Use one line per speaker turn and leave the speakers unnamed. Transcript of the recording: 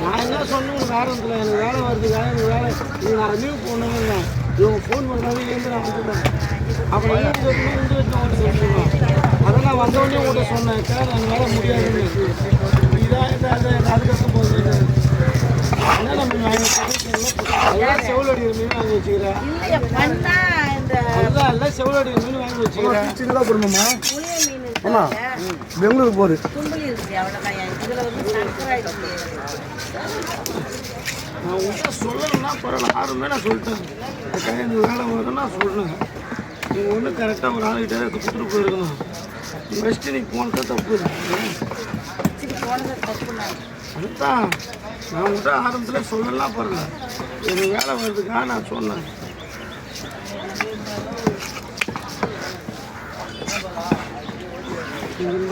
நான் என்ன சொன்னேன் வேறத்துல எனக்கு வேலை வருது எனக்கு வேலை நீங்கள் நான் ரிலீவ் போகணுங்க இவங்க ஃபோன் பண்ணுறாங்க ஏந்து நான் வந்துட்டேன் அப்புறம் ஏந்து உண்டு வச்சுருவோம் அதெல்லாம் வந்தோடனே உங்கள்கிட்ட சொன்னேன் சார் என்னால் முடியாதுன்னு அதுக்கப்புறம் போகுது என்ன நம்ம வாங்கி எல்லாம் செவலடி மீன் வாங்கி வச்சுக்கிறேன் அதுதான் எல்லாம் செவலடி மீன் வாங்கி வச்சுக்கிறேன் சின்னதாக போடுமாம்மா ஆமாம் பெங்களூர் போகுது நான் உங்கள்கிட்ட சொல்லணும்னா பரவாயில்ல ஆறுமே நான் சொல்லிட்டேன் எனக்கு வேலை வருதுன்னு நான் சொல்கிறேன் நீங்கள் ஒன்றும் கரெக்டாக ஒரு ஆளுகிட்ட கொடுத்துட்டு போயிருக்கணும் ஃபஸ்ட்டு நீ போனதான் தப்பு அதுதான் நான் உங்கள்கிட்ட ஆரம்பத்தில் சொல்லலாம் பரவாயில்ல எனக்கு வேலை வருதுக்காக நான் சொன்னேன் இந்த